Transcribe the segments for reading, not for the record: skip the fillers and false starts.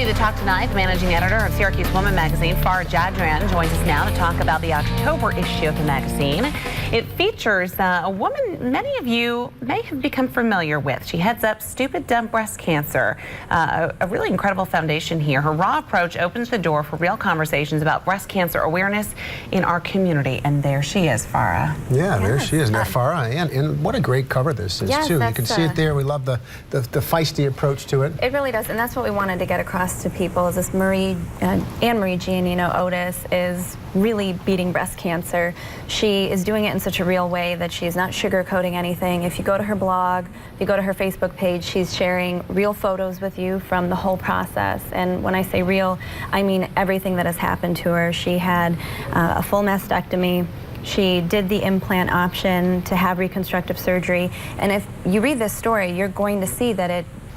to Talk Tonight. The managing editor of Syracuse Woman magazine, Farah Jadran, joins us now to talk about the October issue of the magazine. It features a woman many of you may have become familiar with. She heads up Stupid Dumb Breast Cancer, a really incredible foundation here. Her raw approach opens the door for real conversations about breast cancer awareness in our community. And there she is, Farah. Yeah, there she is. Now, Farah, and what a great cover this is, too. You can see it there. We love the feisty approach to it. It really does, and that's what we wanted to get across to people. Is this Anne-Marie Giannino Otis is really beating breast cancer. She is doing it in such a real way that she's not sugarcoating anything. If you go to her blog, if you go to her Facebook page, she's sharing real photos with you from the whole process. And when I say real, I mean everything that has happened to her. She had a full mastectomy. She did the implant option to have reconstructive surgery. And if you read this story, you're going to see that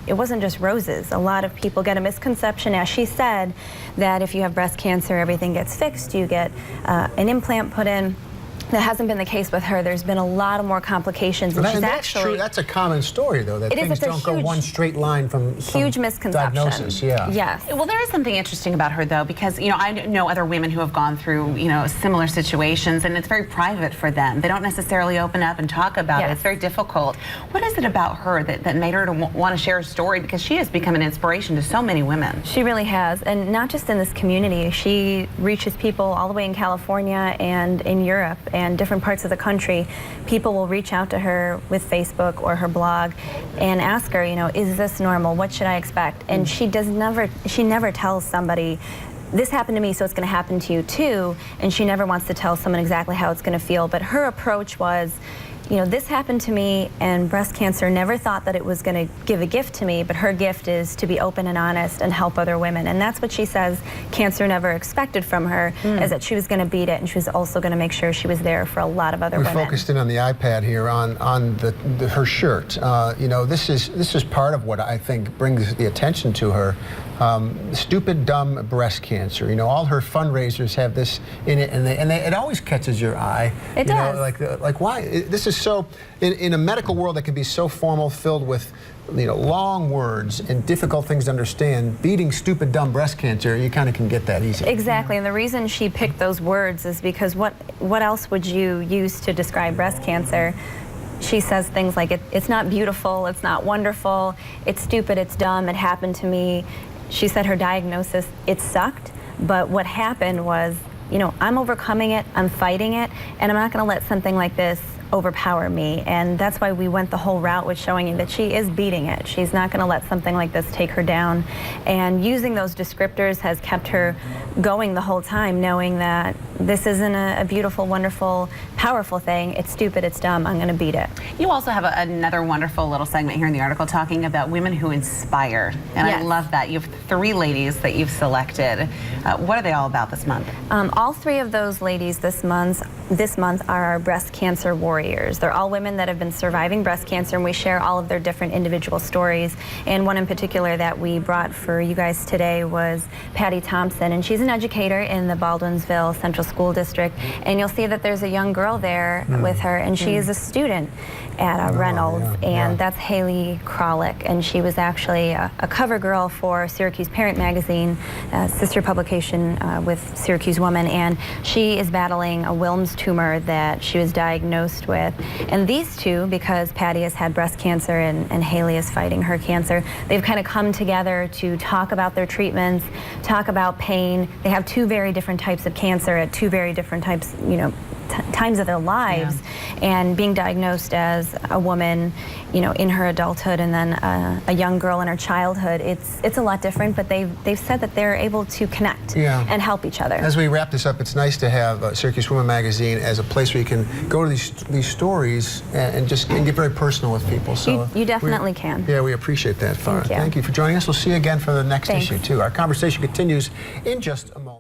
it wasn't just roses. A lot of people get a misconception, as she said, that if you have breast cancer, everything gets fixed. You get an implant put in. That hasn't been the case with her. There's been a lot of more complications. And she's that's true. That's a common story, though, that things don't go one straight line from huge misconception. Diagnosis. Yeah. Yes. Well, there is something interesting about her, though, because, you know, I know other women who have gone through, you know, similar situations, and it's very private for them. They don't necessarily open up and talk about it. It's very difficult. What is it about her that made her to want to share her story? Because she has become an inspiration to so many women. She really has, and not just in this community. She reaches people all the way in California and in Europe and different parts of the country. People will reach out to her with Facebook or her blog and ask her, you know, is this normal? What should I expect? And she never tells somebody, this happened to me, so it's going to happen to you too. And she never wants to tell someone exactly how it's going to feel. But her approach was, you know, this happened to me, and breast cancer never thought that it was going to give a gift to me, but her gift is to be open and honest and help other women. And that's what she says cancer never expected from her, is that she was going to beat it, and she was also going to make sure she was there for a lot of other women. We focused in on the iPad here on her shirt. You know, this is part of what I think brings the attention to her. Stupid Dumb Breast Cancer. You know, all her fundraisers have this in it, and it always catches your eye. It does. Know, like why? This is so, in a medical world that can be so formal, filled with, you know, long words and difficult things to understand, beating stupid dumb breast cancer, you kind of can get that easy. Exactly, and the reason she picked those words is because what else would you use to describe breast cancer? She says things like, it's not beautiful, it's not wonderful, it's stupid, it's dumb, it happened to me. She said her diagnosis, it sucked, but what happened was, you know, I'm overcoming it, I'm fighting it, and I'm not going to let something like this overpower me. And that's why we went the whole route with showing you that she is beating it. She's not going to let something like this take her down. And using those descriptors has kept her going the whole time, knowing that this isn't a beautiful, wonderful, powerful thing. It's stupid, it's dumb, I'm going to beat it. You also have another wonderful little segment here in the article talking about women who inspire. And I love that. You have 3 ladies that you've selected. What are they all about this month? All 3 of those ladies this month are our breast cancer warriors. They're all women that have been surviving breast cancer, and we share all of their different individual stories. And one in particular that we brought for you guys today was Patty Thompson, and she's an educator in the Baldwinsville Central School District. And you'll see that there's a young girl there with her, and she is a student at Reynolds, and that's Haley Krolick, and she was actually a cover girl for Syracuse Parent Magazine, sister publication with Syracuse Woman, and she is battling a Wilms tumor that she was diagnosed with. And these two, because Patty has had breast cancer and Haley is fighting her cancer, they've kind of come together to talk about their treatments, talk about pain. They have 2 very different types of cancer at 2 very different types, you know, times of their lives, and being diagnosed as a woman, you know, in her adulthood, and then a young girl in her childhood, it's a lot different, but they've said that they're able to connect and help each other. As we wrap this up, it's nice to have Syracuse Woman magazine as a place where you can go to these stories and get very personal with people. So you definitely can. Yeah, we appreciate that, Farah. Thank you for joining us. We'll see you again for the next issue too. Our conversation continues in just a moment.